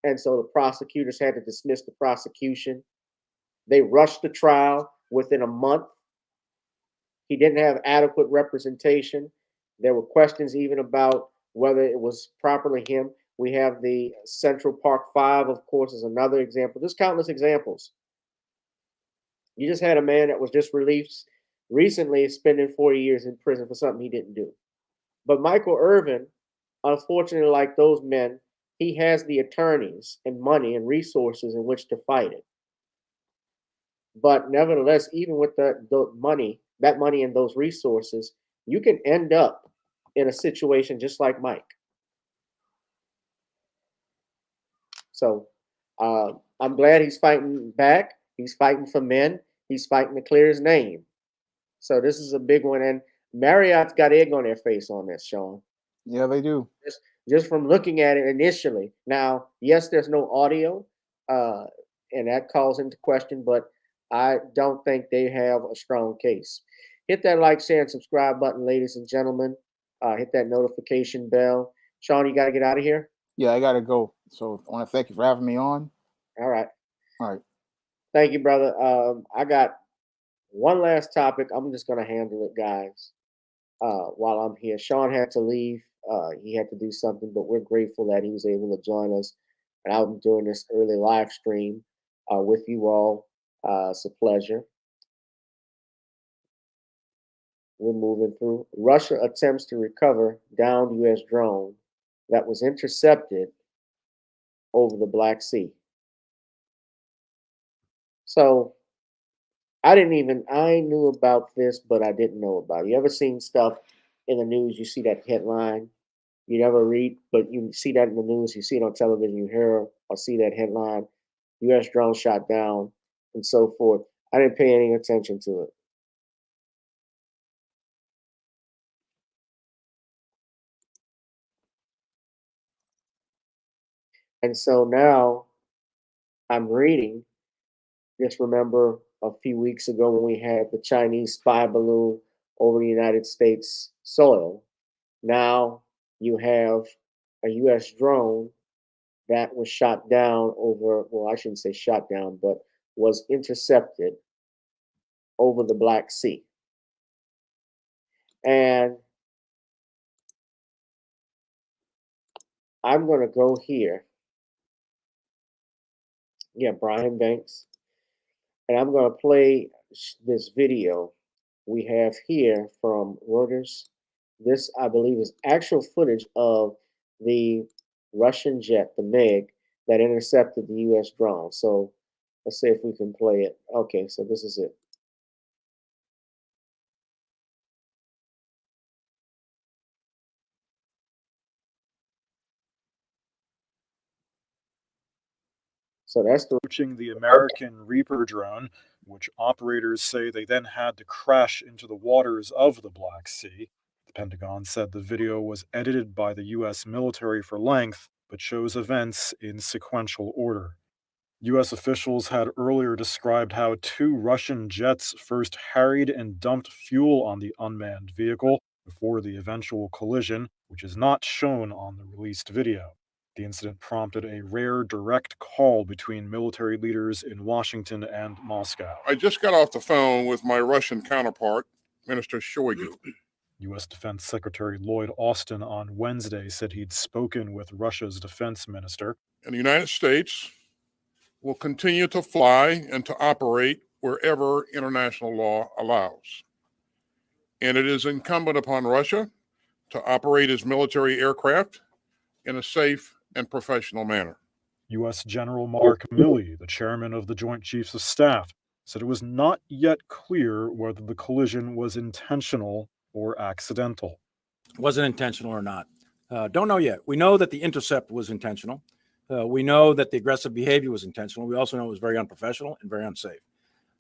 A: And so the prosecutors had to dismiss the prosecution. They rushed the trial within a month. He didn't have adequate representation. There were questions even about whether it was properly him. We have the Central Park Five, of course, is another example. There's countless examples. You just had a man that was just released recently, spending 40 years in prison for something he didn't do. But Michael Irvin, unfortunately, like those men, he has the attorneys and money and resources in which to fight it. But nevertheless, even with that money and those resources, you can end up in a situation just like Mike. So I'm glad he's fighting back. He's fighting for men. He's fighting to clear his name. So this is a big one. And Marriott's got egg on their face on this, Shawn.
D: Yeah, they do.
A: Just from looking at it initially. Now, yes, there's no audio, and that calls into question, but I don't think they have a strong case. Hit that like, share, and subscribe button, ladies and gentlemen. Hit that notification bell. Shawn, you got to get out of here?
D: Yeah, I got to go. So I want to thank you for having me on.
A: All right.
D: All right.
A: Thank you, brother. I got one last topic. I'm just going to handle it, guys, while I'm here. Shawn had to leave. He had to do something, but we're grateful that he was able to join us. And I'm doing this early live stream with you all. It's a pleasure. We're moving through. Russia attempts to recover downed U.S. drone that was intercepted over the Black Sea. So I knew about this, but I didn't know about it. You ever seen stuff in the news? You see that headline, you never read, but you see that in the news, you see it on television, you hear or see that headline, U.S. drone shot down, and so forth. I didn't pay any attention to it. And so now I'm reading. Just remember a few weeks ago when we had the Chinese spy balloon over the United States soil. Now you have a U.S. drone that was shot down over, well, I shouldn't say shot down, but was intercepted over the Black Sea. And I'm going to go here. Yeah, Brian Banks. And I'm going to play this video we have here from Reuters. This, I believe, is actual footage of the Russian jet, the MiG, that intercepted the U.S. drone. So let's see if we can play it. Okay, so this is it. So that's the
L: approaching the American Reaper drone, which operators say they then had to crash into the waters of the Black Sea. The Pentagon said the video was edited by the U.S. military for length, but shows events in sequential order. U.S. officials had earlier described how 2 Russian jets first harried and dumped fuel on the unmanned vehicle before the eventual collision, which is not shown on the released video. The incident prompted a rare direct call between military leaders in Washington and Moscow.
M: I just got off the phone with my Russian counterpart, Minister Shoigu.
L: U.S. Defense Secretary Lloyd Austin on Wednesday said he'd spoken with Russia's defense minister.
M: And the United States will continue to fly and to operate wherever international law allows. And it is incumbent upon Russia to operate its military aircraft in a safe and professional manner.
L: U.S. General Mark Milley, the chairman of the Joint Chiefs of Staff, said it was not yet clear whether the collision was intentional or accidental.
N: Was it intentional or not? Don't know yet. We know that the intercept was intentional. We know that the aggressive behavior was intentional. We also know it was very unprofessional and very unsafe.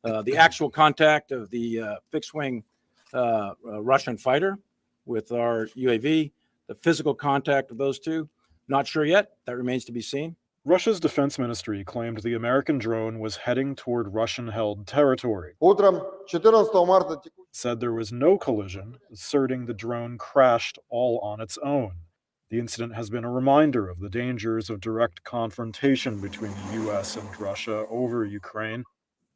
N: The actual contact of the fixed-wing Russian fighter with our UAV, the physical contact of those two, not sure yet. That remains to be seen.
L: Russia's defense ministry claimed the American drone was heading toward Russian-held territory. Said there was no collision, asserting the drone crashed all on its own. The incident has been a reminder of the dangers of direct confrontation between the U.S. and Russia over Ukraine,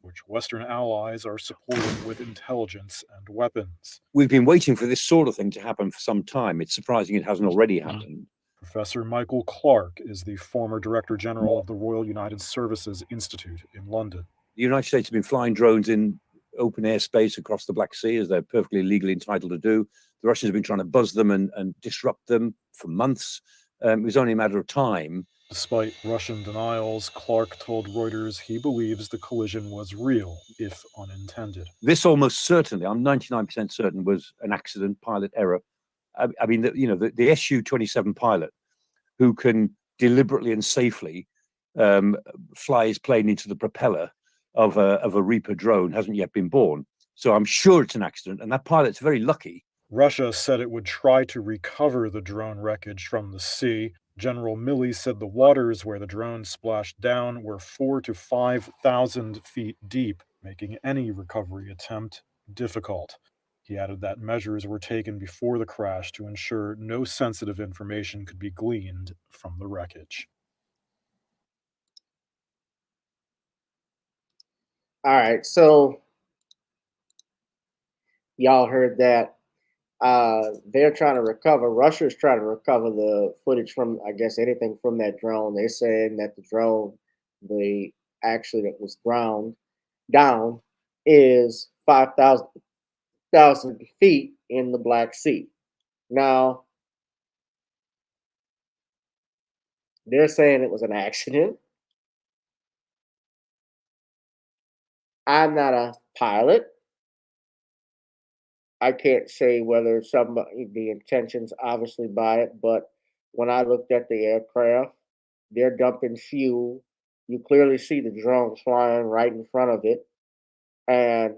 L: which Western allies are supporting with intelligence and weapons.
O: We've been waiting for this sort of thing to happen for some time. It's surprising it hasn't already happened.
L: Professor Michael Clark is the former Director General of the Royal United Services Institute in London.
O: The United States have been flying drones in open airspace across the Black Sea, as they're perfectly legally entitled to do. The Russians have been trying to buzz them and disrupt them for months. It was only a matter of time.
L: Despite Russian denials, Clark told Reuters he believes the collision was real, if unintended.
O: This almost certainly, I'm 99% certain, was an accident, pilot error. I mean, the Su-27 pilot who can deliberately and safely fly his plane into the propeller of a Reaper drone hasn't yet been born. So I'm sure it's an accident, and that pilot's very lucky.
L: Russia said it would try to recover the drone wreckage from the sea. General Milley said the waters where the drone splashed down were 4,000 to 5,000 feet deep, making any recovery attempt difficult. He added that measures were taken before the crash to ensure no sensitive information could be gleaned from the wreckage.
A: All right, so y'all heard that. They're trying to recover. Russia's trying to recover the footage from, I guess, anything from that drone. They're saying that the drone, that was ground down, is 5,000 feet in the Black Sea. Now, they're saying it was an accident. I'm not a pilot. I can't say whether the intentions obviously by it, but when I looked at the aircraft, they're dumping fuel. You clearly see the drone flying right in front of it, and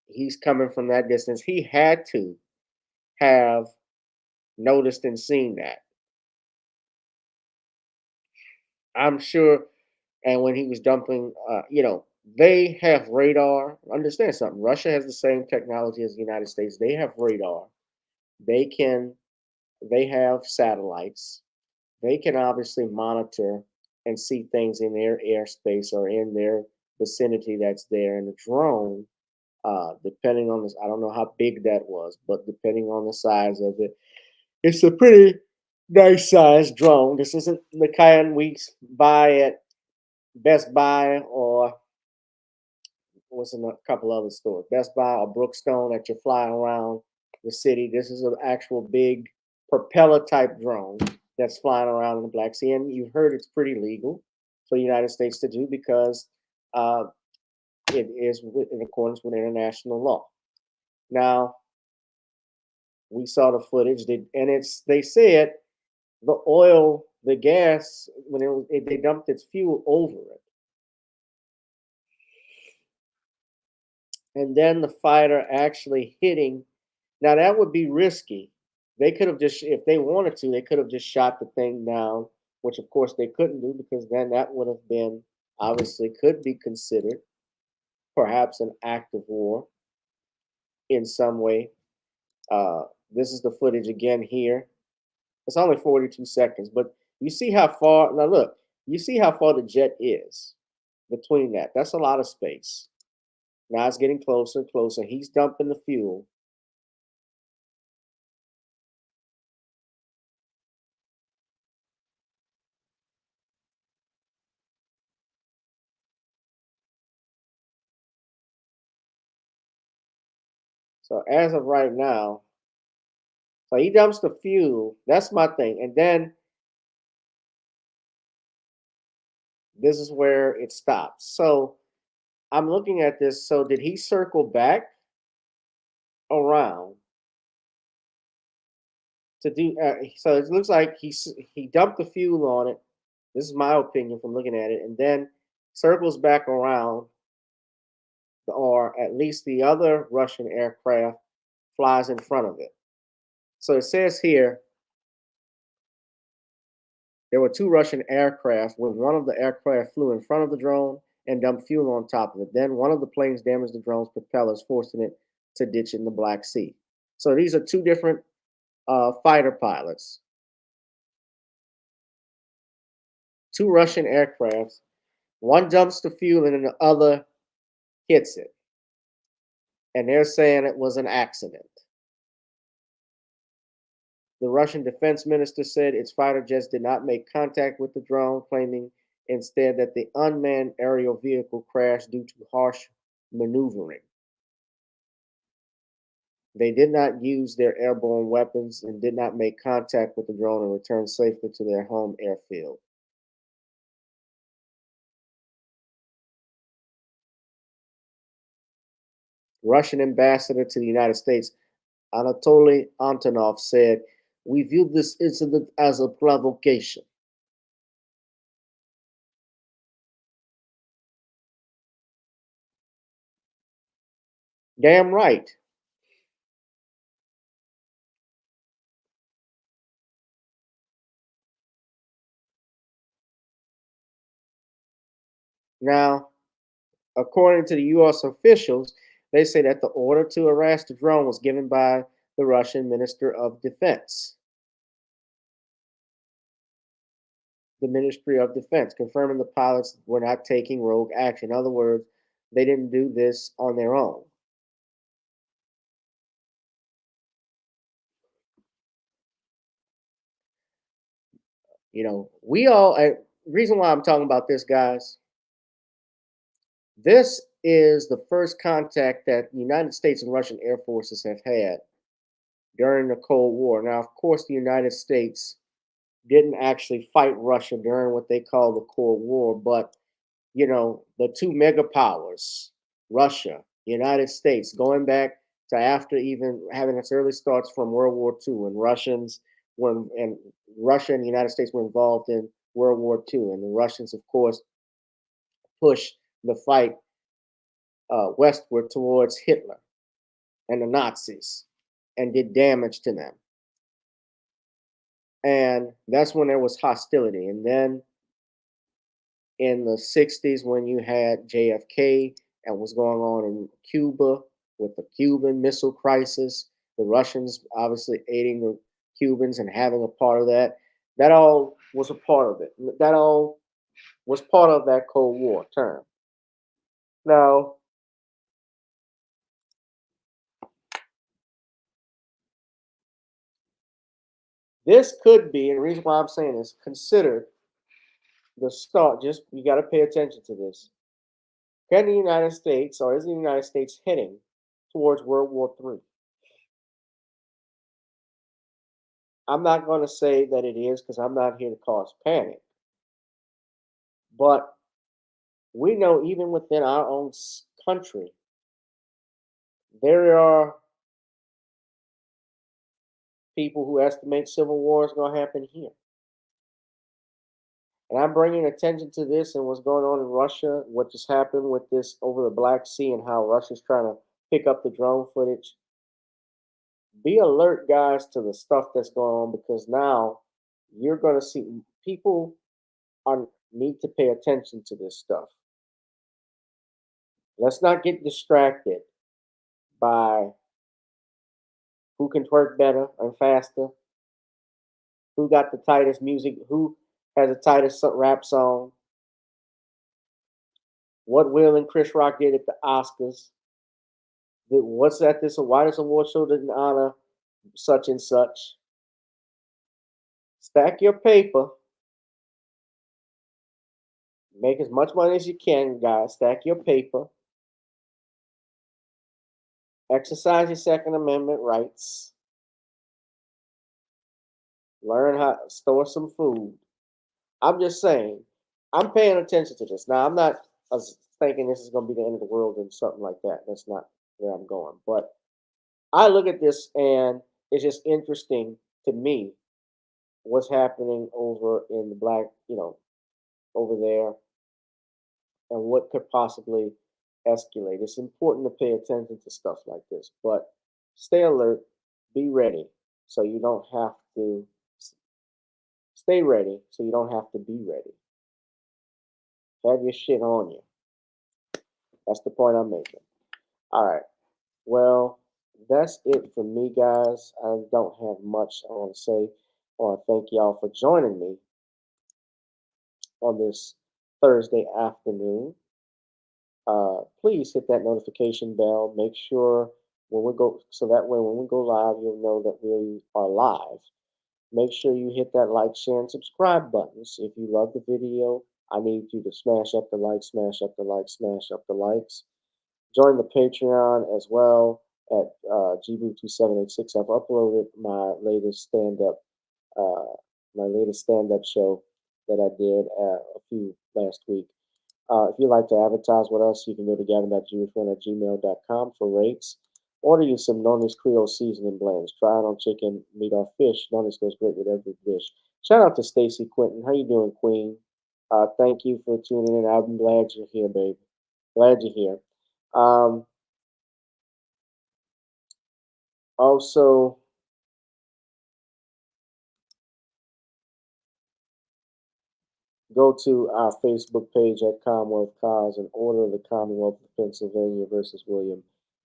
A: he's coming from that distance. He had to have noticed and seen that. I'm sure. And when he was dumping, they have radar. Understand something. Russia has the same technology as the United States. They have radar. They have satellites. They can obviously monitor and see things in their airspace or in their vicinity that's there. And the drone, depending on this, I don't know how big that was, but depending on the size of it, it's a pretty nice sized drone. This isn't the kind we buy at Best Buy or what's in a couple other stores, Best Buy or Brookstone, that you're flying around the city. This is an actual big propeller type drone that's flying around in the Black Sea. And you've heard it's pretty legal for the United States to do because it is in accordance with international law. Now, we saw the footage, and they said the oil, the gas, when they dumped its fuel over it. And then the fighter actually hitting. Now, that would be risky. They could have just, if they wanted to, they could have just shot the thing down, which of course they couldn't do because then that would have been, obviously, could be considered perhaps an act of war in some way. This is the footage again here. It's only 42 seconds, but you see how far, now look, you see how far the jet is between that. That's a lot of space. Now it's getting closer and closer. He's dumping the fuel. So as of right now, so he dumps the fuel. That's my thing. And then this is where it stops. So I'm looking at this. So did he circle back around to do? So it looks like he dumped the fuel on it. This is my opinion from looking at it, and then circles back around, or at least the other Russian aircraft flies in front of it. So it says here there were 2 Russian aircraft when one of the aircraft flew in front of the drone and dumped fuel on top of it. Then one of the planes damaged the drone's propellers, forcing it to ditch in the Black Sea. So these are 2 different fighter pilots. 2 Russian aircrafts. One dumps the fuel and then the other hits it. And they're saying it was an accident. The Russian defense minister said its fighter jets did not make contact with the drone, claiming instead that the unmanned aerial vehicle crashed due to harsh maneuvering. They did not use their airborne weapons and did not make contact with the drone and returned safely to their home airfield. Russian ambassador to the United States, Anatoly Antonov, said, "We view this incident as a provocation." Damn right. Now, according to the U.S. officials, they say that the order to arrest the drone was given by the Russian Minister of Defense. The Ministry of Defense, confirming the pilots were not taking rogue action. In other words, they didn't do this on their own. You know, reason why I'm talking about this, guys, this is the first contact that the United States and Russian air forces have had during the Cold War. Now, of course, the United States didn't actually fight Russia during what they call the Cold War, but you know, the 2 mega powers, Russia, United States, going back to after even having its early starts from World War II, when Russia and the United States were involved in World War II, and the Russians, of course, pushed the fight westward towards Hitler and the Nazis and did damage to them. And that's when there was hostility. And then in the 60s, when you had JFK and what's going on in Cuba with the Cuban Missile Crisis, the Russians obviously aiding the Cubans and having a part of that, that all was a part of it. That all was part of that Cold War term. Now, this could be, and the reason why I'm saying this, considered the start. Just, you got to pay attention to this. Can the United States, or is the United States heading towards World War III? I'm not going to say that it is because I'm not here to cause panic. But we know even within our own country, there are people who estimate civil war is going to happen here. And I'm bringing attention to this and what's going on in Russia, what just happened with this over the Black Sea, and how Russia's trying to pick up the drone footage. Be alert, guys, to the stuff that's going on, because now you're going to see people need to pay attention to this stuff. Let's not get distracted by who can twerk better and faster, who got the tightest music, who has the tightest rap song, what Will and Chris Rock did at the Oscars, what's at this, why this award show didn't honor such and such. Stack your paper. Make as much money as you can, guys. Stack your paper. Exercise your Second Amendment rights. Learn how to store some food. I'm just saying, I'm paying attention to this. Now, I'm not thinking this is going to be the end of the world and something like that. That's not where I'm going. But I look at this and it's just interesting to me what's happening over in the black, over there, and what could possibly escalate. It's important to pay attention to stuff like this, but stay alert, be ready, so you don't have to stay ready, so you don't have to be ready. Have your shit on you. That's the point I'm making. All right. Well, that's it for me, guys. I don't have much I want to say. I want to thank y'all for joining me on this Thursday afternoon. Please hit that notification bell. Make sure when we go, so that way when we go live, you'll know that we are live. Make sure you hit that like, share, and subscribe buttons. If you love the video, I need you to smash up the likes, smash up the likes, smash up the likes. Join the Patreon as well at GBoo2786. I've uploaded my latest stand-up show that I did a few last week. If you'd like to advertise with us, you can go to gavin.jewishman@gmail.com for rates. Order you some Noni's Creole seasoning blends. Try it on chicken, meat, or fish. Noni's goes great with every dish. Shout out to Stacy Quinton. How you doing, Queen? Thank you for tuning in. I'm glad you're here, baby. Glad you're here. Also, go to our Facebook page at Commonwealth Cause and order the Commonwealth of Pennsylvania versus William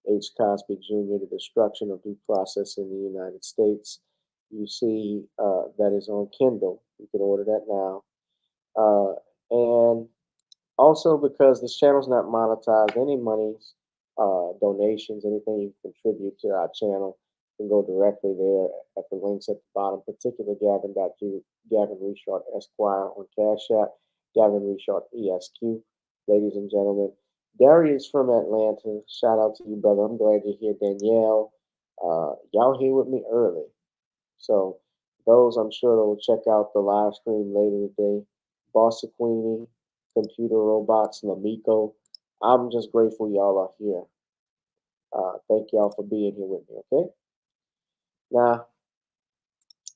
A: H. Cosby Jr., the destruction of due process in the United States. You see that is on Kindle. You can order that now. And also, because this channel is not monetized, any monies, donations, anything you contribute to our channel can go directly there at the links at the bottom, particularly Gavin Richard Esquire on Cash App, Gavin Richard ESQ. Ladies and gentlemen, Darius from Atlanta, shout out to you, brother. I'm glad you're here. Danielle, y'all here with me early. So those, I'm sure, will check out the live stream later today. Bossa Queenie, Computer Robots, Lamiko. I'm just grateful y'all are here. Thank y'all for being here with me, okay? Now,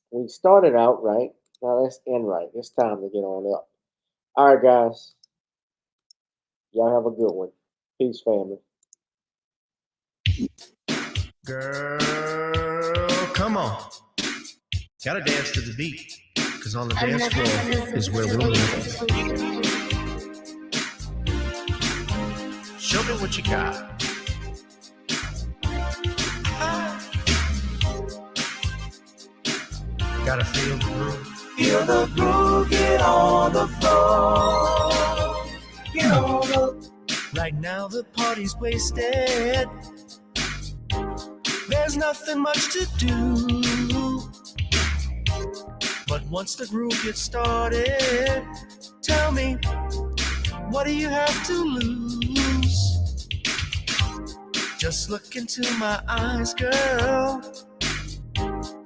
A: we started out right. Now let's end right. It's time to get on up. All right, guys. Y'all have a good one. Peace, family.
B: Girl, come on. Gotta dance to the beat, because on the dance floor is where we'll meet. Show me what you got. Gotta feel the groove.
C: Feel the groove, get on the floor. Get on the.
B: Right now the party's wasted. There's nothing much to do. But once the groove gets started, tell me, what do you have to lose? Just look into my eyes, girl,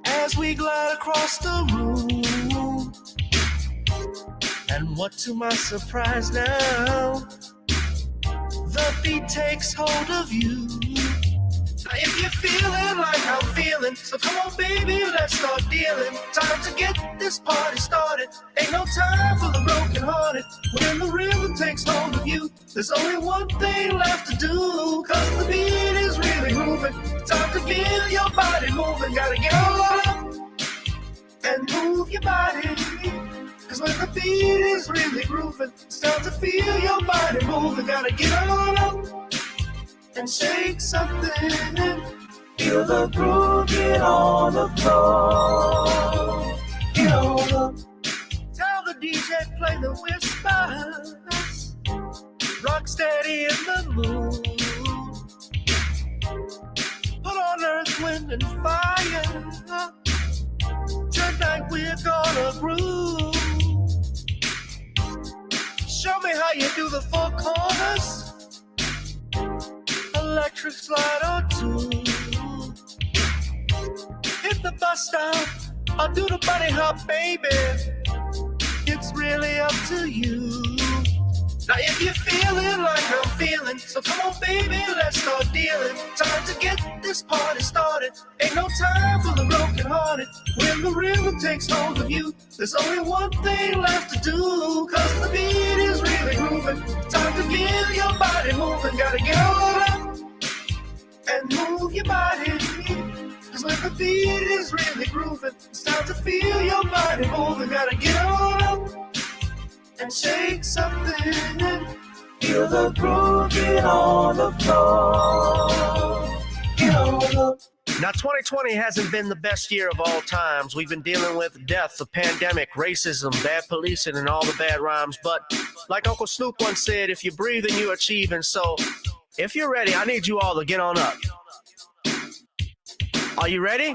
B: as we we glide across the room. And what to my surprise now, the beat takes hold of you. Now if you're feeling like I'm feeling, so come on baby, let's start dealing. Time to get this party started. Ain't no time for the broken hearted. When the rhythm takes hold of you, there's only one thing left to do. Cause the beat is really grooving. Time to feel your body moving. Gotta get on up and move your body. Cause when the beat is really grooving, it's time to feel your body moving. Gotta get on up and shake something.
C: Feel the groove, get on the floor. Get on up.
B: Tell the DJ play the whispers. Rock steady in the mood. Put on earth, wind, and fire. Tonight we're gonna groove. Show me how you do the four corners. Electric slide or two. Hit the bus stop or do the bunny hop, baby. It's really up to you. Now if you're feeling like I'm feeling, so come on baby, let's start dealing. Time to get this party started. Ain't no time for the broken hearted. When the rhythm takes hold of you, there's only one thing left to do. Cause the beat is really grooving. Time to feel your body moving. Gotta get on up and move your body. Cause when the beat is really grooving, it's time to feel your body moving. Gotta get on up and shake something.
C: Feel the groove, get on the floor. Get on up.
B: Now 2020 hasn't been the best year of all times. We've been dealing with death, the pandemic, racism, bad policing, and all the bad rhymes. But like Uncle Snoop once said, if you're breathing, you're achieving. So if you're ready, I need you all to get on up. Are you ready?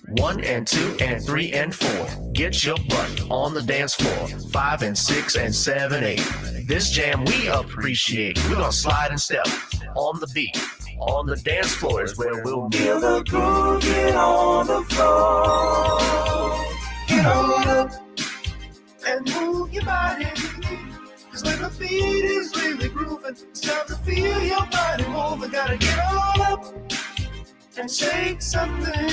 B: 1 and 2 and 3 and 4. Get your butt on the dance floor. 5 and 6 and 7, 8. This jam we appreciate. We're gonna slide and step on the beat. On the dance floor is where we'll be.
C: Feel the groove, get on the floor. Get on up
B: and move your body. Cause when the beat is really grooving, it's time to feel your body moving. Gotta get on up and shake something.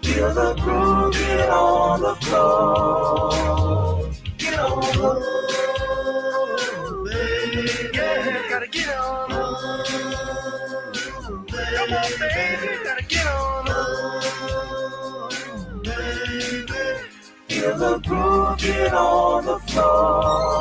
C: Feel the groove, get on the floor.
B: Get on up, baby. Yeah, gotta get on up. Come on, baby, gotta get on up, baby.
C: Feel the groove, get on the floor.